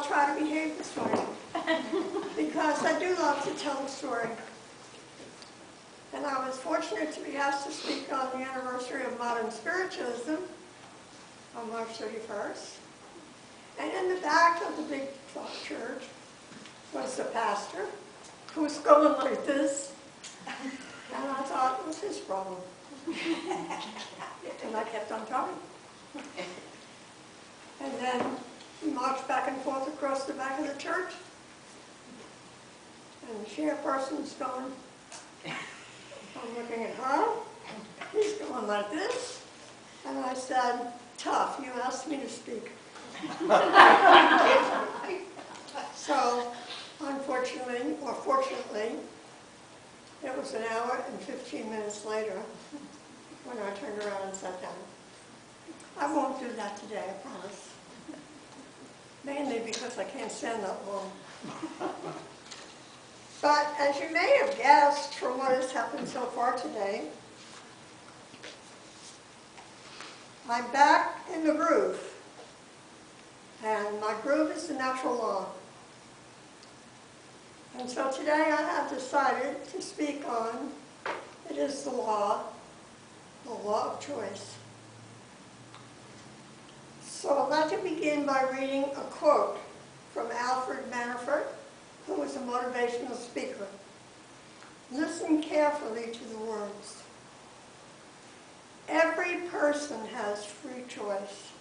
I'll try to behave this way because I do love to tell a story. And I was fortunate to be asked to speak on the anniversary of modern spiritualism on March 31st. And in the back of the big church was the pastor who was going like this. And I thought it was his problem. And I kept on talking. And then we marched back and forth across the back of the church. And the chairperson's going, I'm looking at her. He's going like this. And I said, tough, you asked me to speak. So, unfortunately, or fortunately, it was an hour and 15 minutes later when I turned around and sat down. I won't do that today, I promise. Mainly because I can't stand that long. But as you may have guessed from what has happened so far today, I'm back in the groove. And my groove is the natural law. And so today I have decided to speak on, it is the law of choice. So I'd like to begin by reading a quote from Alfred Manafort, who was a motivational speaker. Listen carefully to the words. Every person has free choice,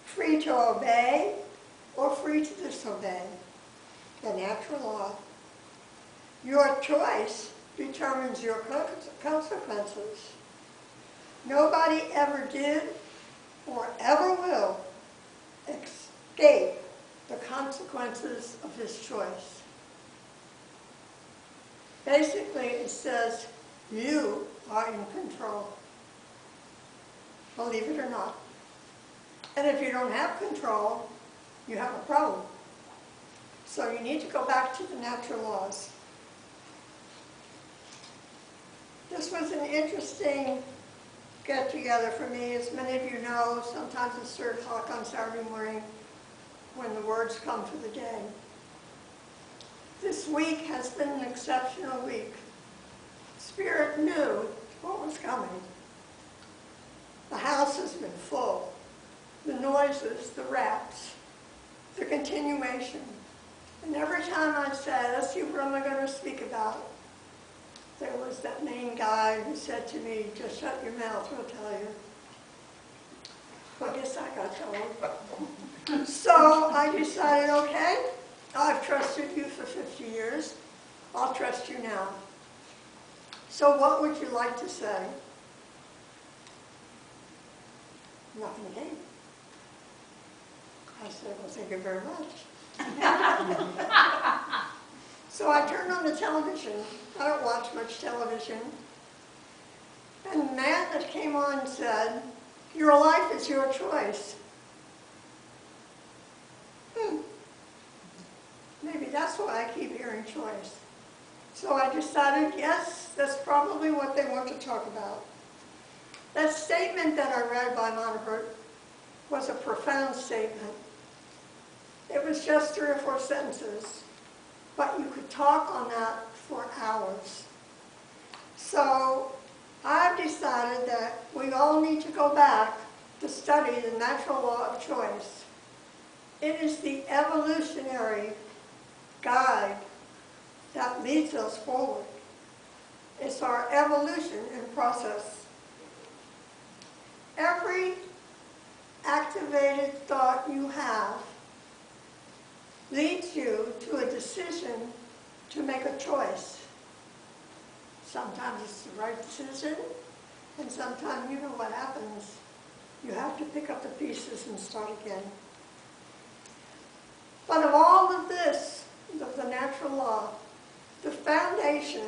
free to obey or free to disobey the natural law. Your choice determines your consequences. Nobody ever did or ever will escape the consequences of his choice. Basically, it says you are in control, believe it or not. And if you don't have control, you have a problem. So you need to go back to the natural laws. This was an interesting get-together for me. As many of you know, sometimes it's 3 o'clock on Saturday morning when the words come for the day. This week has been an exceptional week. Spirit knew what was coming. The house has been full. The noises, the raps, the continuation. And every time I said, let's see, what am I going to speak about? There was that main guy who said to me, just shut your mouth, we'll tell you. Well, I guess I got told. So I decided, okay, I've trusted you for 50 years. I'll trust you now. So what would you like to say? Nothing came. I said, well, thank you very much. So I turned on the television. I don't watch much television. And the man that came on said, your life is your choice. Maybe that's why I keep hearing choice. So I decided, yes, that's probably what they want to talk about. That statement that I read by Manafort was a profound statement. It was just 3 or 4 sentences, but you could talk on that for hours. So I've decided that we all need to go back to study the natural law of choice. It is the evolutionary guide that leads us forward. It's our evolution in process. Every activated thought you have leads you to a decision to make a choice. Sometimes it's the right decision, and sometimes you know what happens. You have to pick up the pieces and start again. But of all of this, of the natural law, the foundation,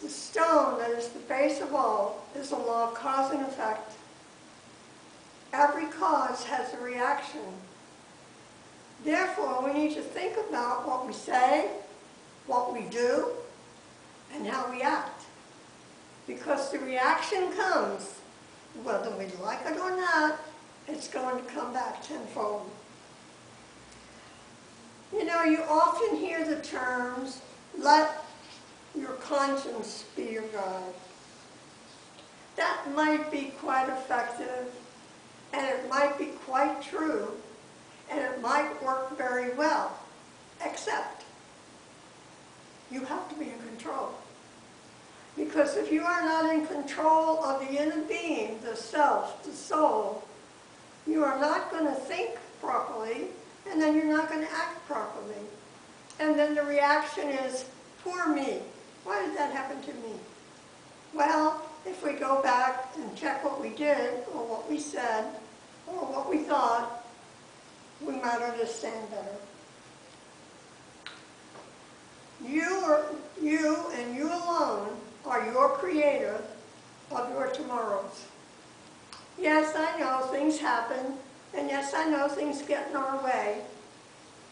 the stone that is the base of all, is the law of cause and effect. Every cause has a reaction. Therefore, we need to think about what we say, what we do, and how we act. Because the reaction comes, whether we like it or not, it's going to come back tenfold. You know, you often hear the terms, let your conscience be your guide. That might be quite effective, and it might be quite true, and it might work very well, except you have to be in control. Because if you are not in control of the inner being, the self, the soul, you are not going to think properly, and then you're not going to act properly. And then the reaction is, poor me. Why did that happen to me? Well, if we go back and check what we did, or what we said, or what we thought, we might understand better. You and you alone are your creator of your tomorrows. Yes, I know things happen, and yes, I know things get in our way,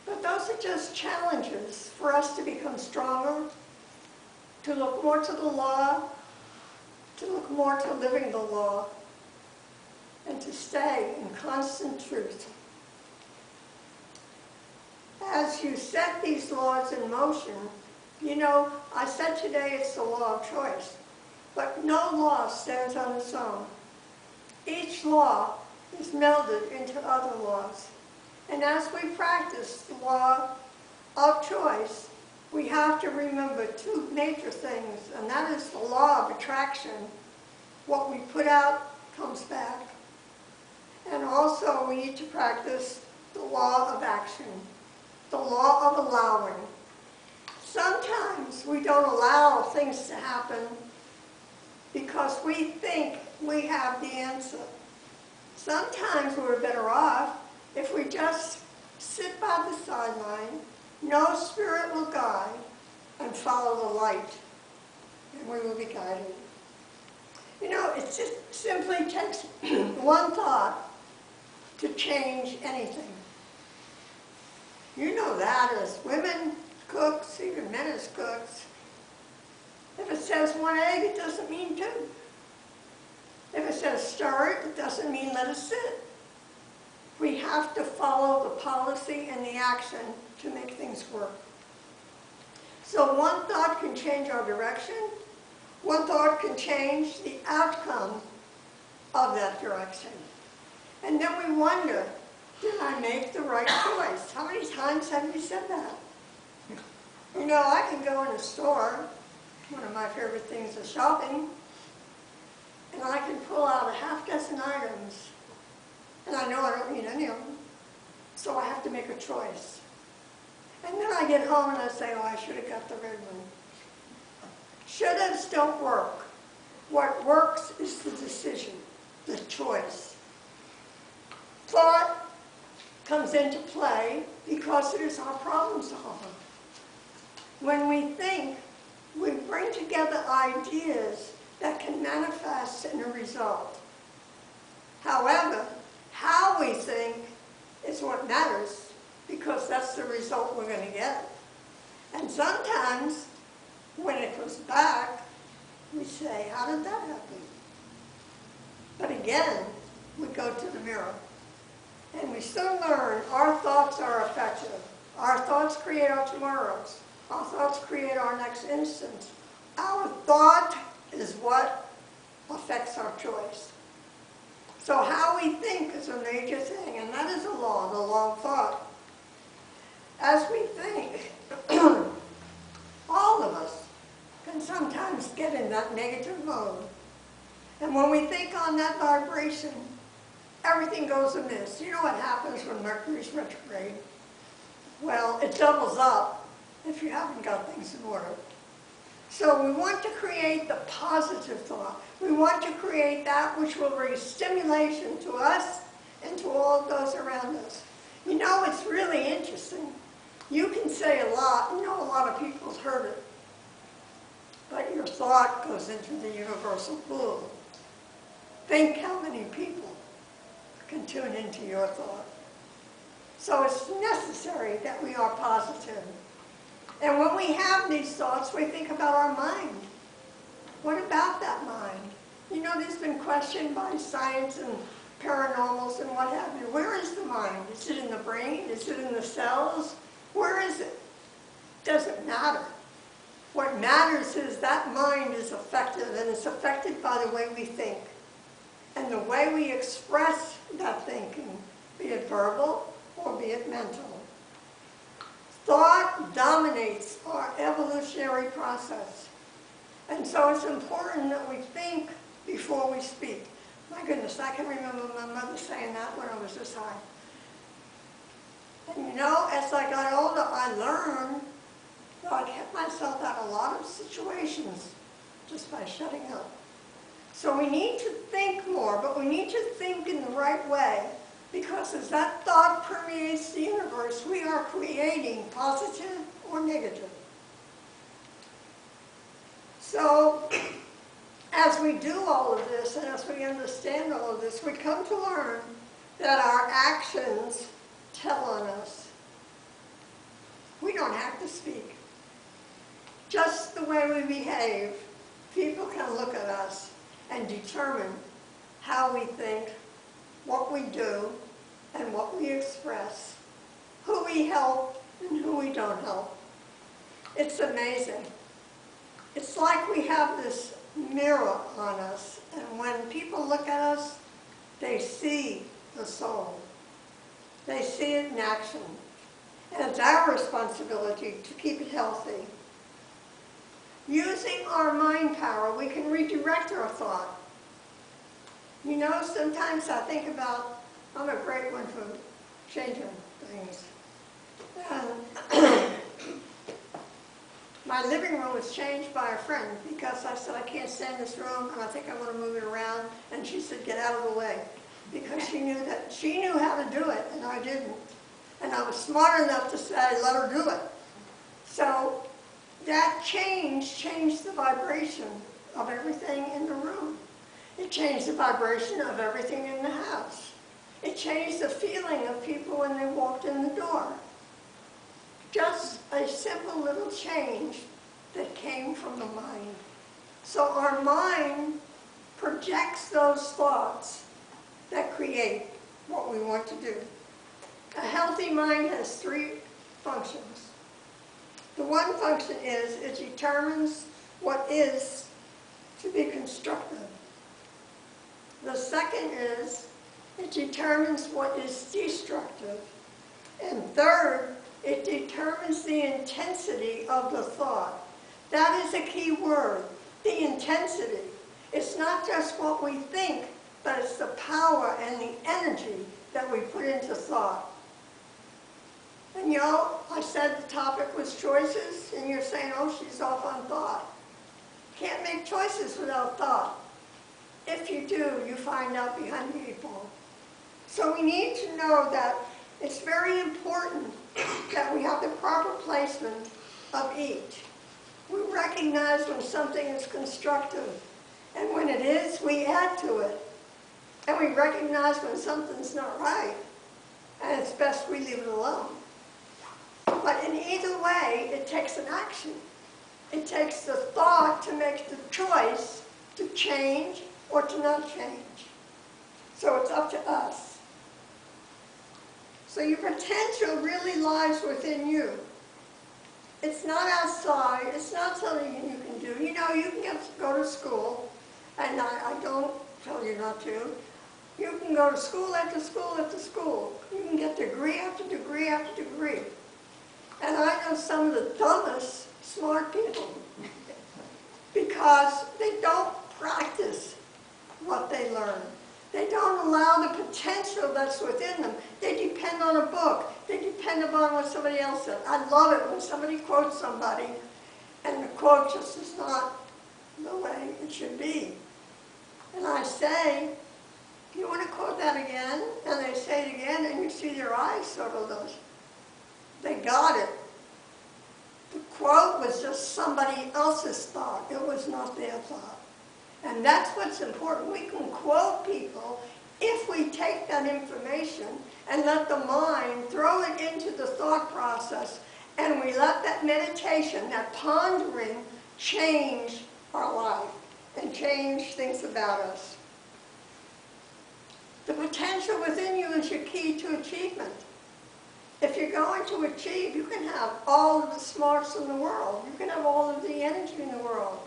but those are just challenges for us to become stronger, to look more to the law, to look more to living the law, and to stay in constant truth. As you set these laws in motion, you know, I said today it's the law of choice, but no law stands on its own. Each law is melded into other laws. And as we practice the law of choice, we have to remember two major things, and that is the law of attraction. What we put out comes back. And also we need to practice the law of action, the law of allowing. Sometimes we don't allow things to happen because we think we have the answer. Sometimes we're better off if we just sit by the sideline, know Spirit will guide, and follow the light, and we will be guided. You know, it just simply takes one thought to change anything. You know that as women, cooks, even men as cooks. If it says one egg, it doesn't mean two. If it says stir it, it doesn't mean let it sit. We have to follow the policy and the action to make things work. So one thought can change our direction. One thought can change the outcome of that direction. And then we wonder, did I make the right choice? How many times have you said that? You know, I can go in a store, one of my favorite things is shopping, and I can pull out a half dozen items, and I know I don't need any of them, so I have to make a choice. And then I get home and I say, oh, I should have got the red one. Should-haves don't work. What works is the decision, the choice. Thought comes into play because it is our problem solver. When we think, we bring together ideas that can manifest in a result. However, how we think is what matters, because that's the result we're going to get. And sometimes, when it comes back, we say, how did that happen? But again, we go to the mirror. And we still learn our thoughts are effective. Our thoughts create our tomorrows. Our thoughts create our next instant. Our thought is what affects our choice. So how we think is a major thing, and that is a law, the law of thought. As we think, all of us can sometimes get in that negative mode. And when we think on that vibration, everything goes amiss. You know what happens when Mercury's retrograde? Well, it doubles up if you haven't got things in order. So we want to create the positive thought. We want to create that which will bring stimulation to us and to all of those around us. You know, it's really interesting. You can say a lot. You know, a lot of people's heard it. But your thought goes into the universal pool. Think how many people can tune into your thought. So it's necessary that we are positive. And when we have these thoughts, we think about our mind. What about that mind? You know, there's been questioned by science and paranormals and what have you. Where is the mind? Is it in the brain? Is it in the cells? Where is it? Doesn't matter. What matters is that mind is affected, and it's affected by the way we think. And the way we express that thinking, be it verbal or be it mental. Thought dominates our evolutionary process. And so it's important that we think before we speak. My goodness, I can remember my mother saying that when I was this high. And you know, as I got older, I learned that I kept myself out of a lot of situations just by shutting up. So we need to think more, but we need to think in the right way, because as that thought permeates the universe, we are creating positive or negative. So as we do all of this, and as we understand all of this, we come to learn that our actions tell on us. We don't have to speak. Just the way we behave, people can look at us and determine how we think, what we do, and what we express, who we help and who we don't help. It's amazing. It's like we have this mirror on us, and when people look at us, they see the soul. They see it in action. And it's our responsibility to keep it healthy. Using our mind power, we can redirect our thought. You know, sometimes I think about, I'm a great one for changing things. My living room was changed by a friend because I said, I can't stay in this room and I think I want to move it around. And she said, get out of the way. Because she knew how to do it and I didn't. And I was smart enough to say, let her do it. So that changed the vibration of everything in the room. It changed the vibration of everything in the house. It changed the feeling of people when they walked in the door. Just a simple little change that came from the mind. So our mind projects those thoughts that create what we want to do. A healthy mind has three functions. The one function is it determines what is to be constructive. The second is it determines what is destructive. And third, it determines the intensity of the thought. That is a key word, the intensity. It's not just what we think, but it's the power and the energy that we put into thought. And you know, I said the topic was choices, and you're saying, oh, she's off on thought. Can't make choices without thought. If you do, you find out behind the eight ball. So we need to know that it's very important that we have the proper placement of each. We recognize when something is constructive, and when it is, we add to it. And we recognize when something's not right, and it's best we leave it alone. But in either way, it takes an action. It takes the thought to make the choice to change or to not change. So it's up to us. So your potential really lies within you. It's not outside. It's not something you can do. You know, you can go to school, and I don't tell you not to. You can go to school after school after school. You can get degree after degree after degree. And I know some of the dumbest smart people because they don't practice what they learn. They don't allow the potential that's within them. They depend on a book. They depend upon what somebody else said. I love it when somebody quotes somebody and the quote just is not the way it should be. And I say, you want to quote that again? And they say it again, and you see their eyes sort of those. They got it. The quote was just somebody else's thought. It was not their thought. And that's what's important. We can quote people if we take that information and let the mind throw it into the thought process, and we let that meditation, that pondering, change our life and change things about us. The potential within you is your key to achievement. If you're going to achieve, you can have all of the smarts in the world. You can have all of the energy in the world.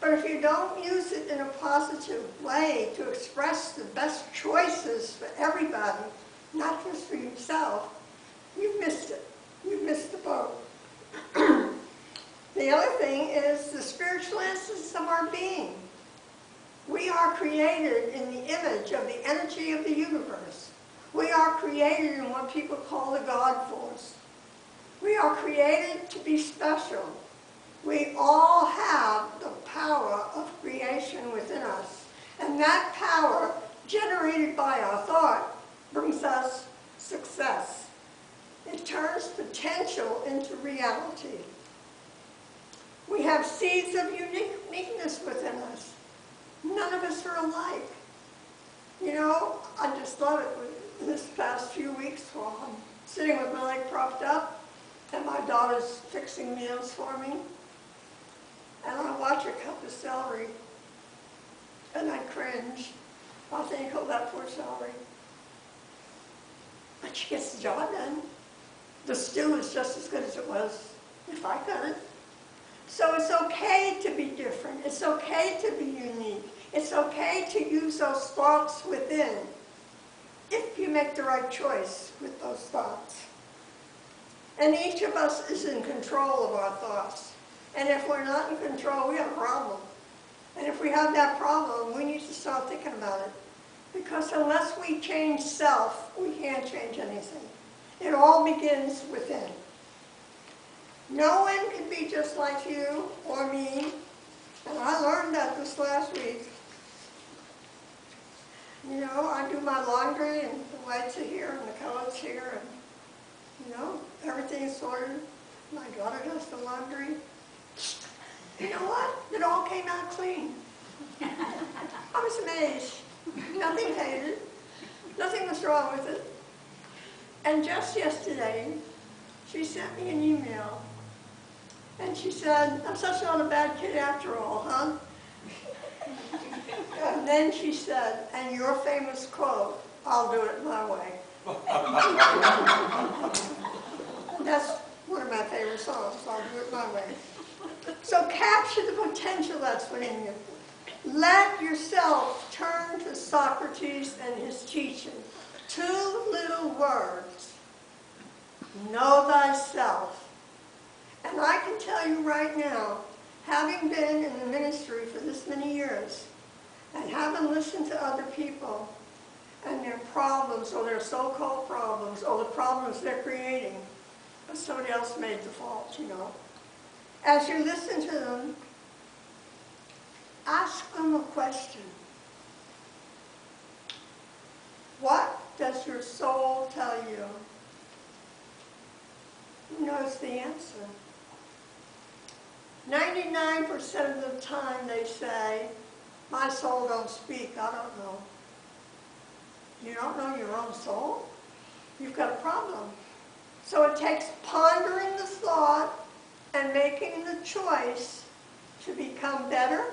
But if you don't use it in a positive way to express the best choices for everybody, not just for yourself, you've missed it. You've missed the boat. The other thing is the spiritual essence of our being. We are created in the image of the energy of the universe. We are created in what people call the God force. We are created to be special. We all have the power of creation within us. And that power, generated by our thought, brings us success. It turns potential into reality. We have seeds of uniqueness within us. None of us are alike. You know, I just love it this past few weeks while I'm sitting with my leg propped up and my daughter's fixing meals for me. And I watch her cut the celery and I cringe. I think, oh, that poor celery. But she gets the job done. The stew is just as good as it was if I cut it. So it's okay to be different. It's okay to be unique. It's okay to use those thoughts within if you make the right choice with those thoughts. And each of us is in control of our thoughts. And if we're not in control, we have a problem. And if we have that problem, we need to start thinking about it. Because unless we change self, we can't change anything. It all begins within. No one can be just like you or me. And I learned that this last week. You know, I do my laundry and the whites are here and the colors here and, you know, everything's sorted. My daughter does the laundry. You know what? It all came out clean. I was amazed. Nothing faded. Nothing was wrong with it. And just yesterday, she sent me an email. And she said, I'm such not a bad kid after all, huh? And then she said, and your famous quote, I'll do it my way. And that's one of my favorite songs, I'll do it my way. So capture the potential that's within you. Let yourself turn to Socrates and his teaching. 2 little words. Know thyself. And I can tell you right now, having been in the ministry for this many years, and having listened to other people, and their problems, or their so-called problems, or the problems they're creating, but somebody else made the fault, you know. As you listen to them, ask them a question. What does your soul tell you? Who knows the answer? 99% of the time they say, my soul don't speak, I don't know. You don't know your own soul? You've got a problem. So it takes pondering the thought and making the choice to become better,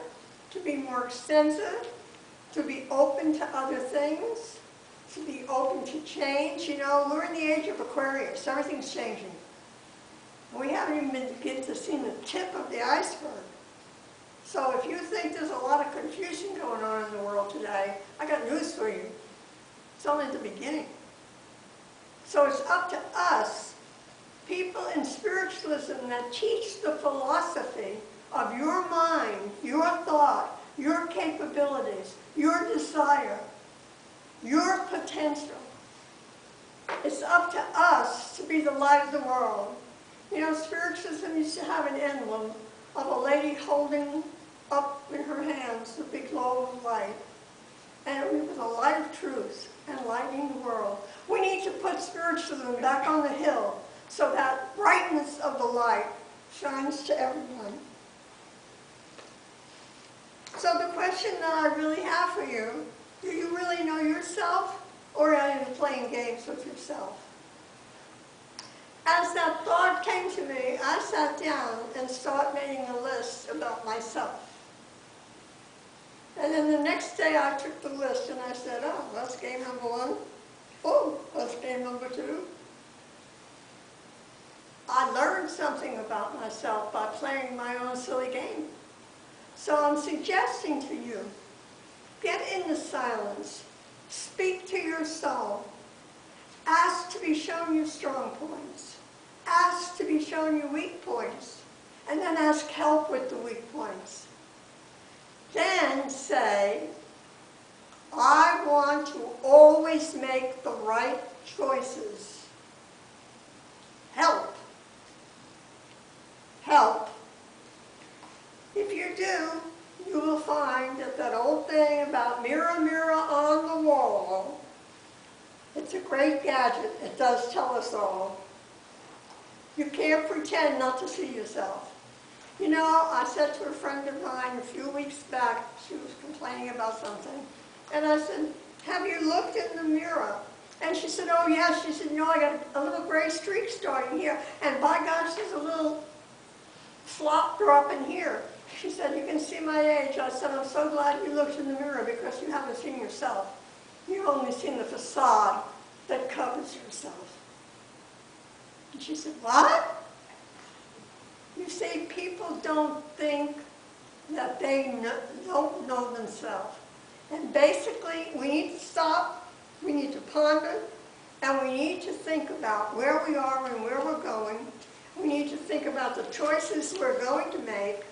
to be more extensive, to be open to other things, to be open to change. You know, we're in the age of Aquarius. Everything's changing. We haven't even begun to see the tip of the iceberg. So if you think there's a lot of confusion going on in the world today, I got news for you. It's only the beginning. So it's up to us, people in spiritualism that teach the philosophy of your mind, your thought, your capabilities, your desire, your potential. It's up to us to be the light of the world. You know, spiritualism used to have an emblem of a lady holding up in her hands the big globe of light. And it was a light of truth and lighting the world. We need to put spiritualism back on the hill so that brightness of the light shines to everyone. So the question that I really have for you, do you really know yourself, or are you playing games with yourself? As that thought came to me, I sat down and started making a list about myself. And then the next day I took the list and I said, oh, that's game number 1. Oh, that's game number 2. I learned something about myself by playing my own silly game. So I'm suggesting to you, get in the silence, speak to your soul, ask to be shown you strong points, ask to be shown you weak points, and then ask help with the weak points. Then say, I want to always make the right choices. Help. Help. If you do, you will find that that old thing about mirror, mirror on the wall, it's a great gadget. It does tell us all. You can't pretend not to see yourself. You know, I said to a friend of mine a few weeks back, she was complaining about something, and I said, have you looked in the mirror? And she said, oh yes. She said, you know, I got a little gray streak starting here, and by gosh, there's a little flop dropping here. She said, you can see my age. I said, I'm so glad you looked in the mirror because you haven't seen yourself. You've only seen the facade that covers yourself. And she said, what? You see, people don't think that they don't know themselves. And basically, we need to stop, we need to ponder, and we need to think about where we are and where we're going. We need to think about the choices we're going to make.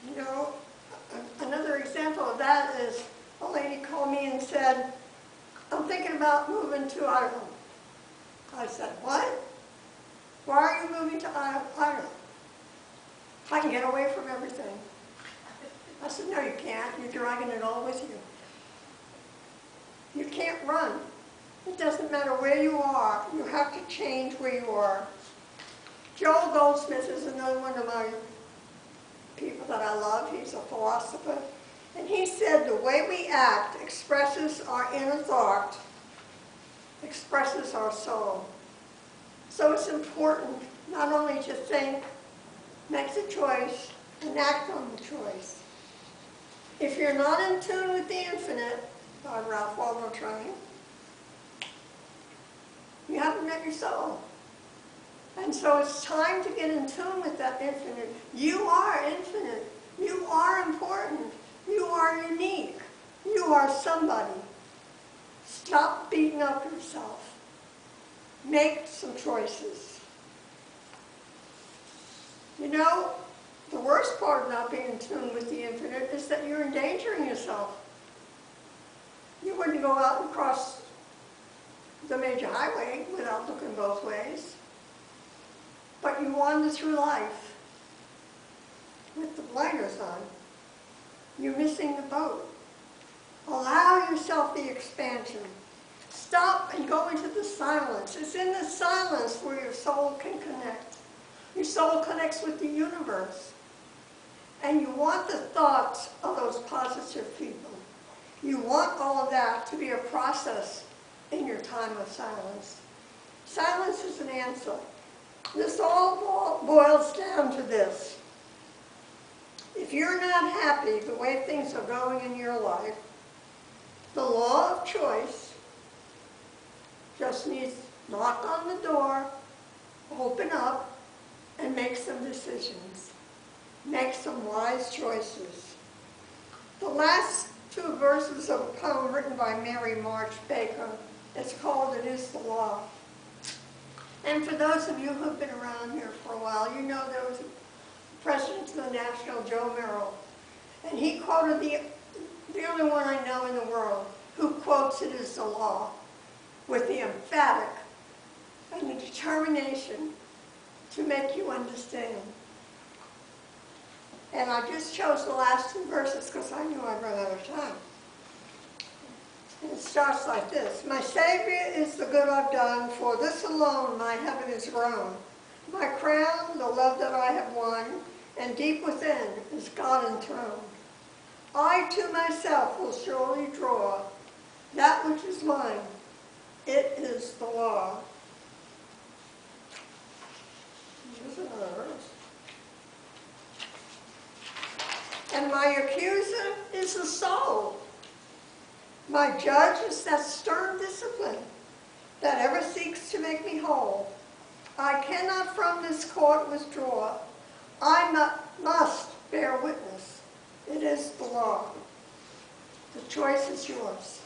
You know, another example of that is a lady called me and said, I'm thinking about moving to Idaho. I said, what? Why are you moving to Idaho? I can get away from everything. I said, no, you can't. You're dragging it all with you. You can't run. It doesn't matter where you are. You have to change where you are. Joel Goldsmith is another one of my people that I love. He's a philosopher. And he said, the way we act expresses our inner thought, expresses our soul. So it's important not only to think, make the choice, and act on the choice. If you're not in tune with the infinite, by Ralph Waldo Emerson, you haven't met your soul. And so it's time to get in tune with that infinite. You are infinite. You are important. You are unique. You are somebody. Stop beating up yourself. Make some choices. You know, the worst part of not being in tune with the infinite is that you're endangering yourself. You wouldn't go out and cross the major highway without looking both ways. But you wander through life with the blinders on. You're missing the boat. Allow yourself the expansion. Stop and go into the silence. It's in the silence where your soul can connect. Your soul connects with the universe. And you want the thoughts of those positive people. You want all of that to be a process in your time of silence. Silence is an answer. This all boils down to this. If you're not happy the way things are going in your life, the law of choice just needs to knock on the door, open up, and make some decisions. Make some wise choices. The last two verses of a poem written by Mary March Baker, it's called It Is the Law. And for those of you who have been around here for a while, you know there was a president of the National, Joe Merrill, and he quoted the only one I know in the world who quotes It Is the Law with the emphatic and the determination to make you understand. And I just chose the last two verses because I knew I'd run out of time. And it starts like this. My Savior is the good I've done, for this alone my heaven is grown. My crown, the love that I have won, and deep within is God enthroned. I to myself will surely draw that which is mine. It is the law. Here's another verse. And my accuser is the soul. My judge is that stern discipline that ever seeks to make me whole. I cannot from this court withdraw. I must bear witness. It is the law. The choice is yours.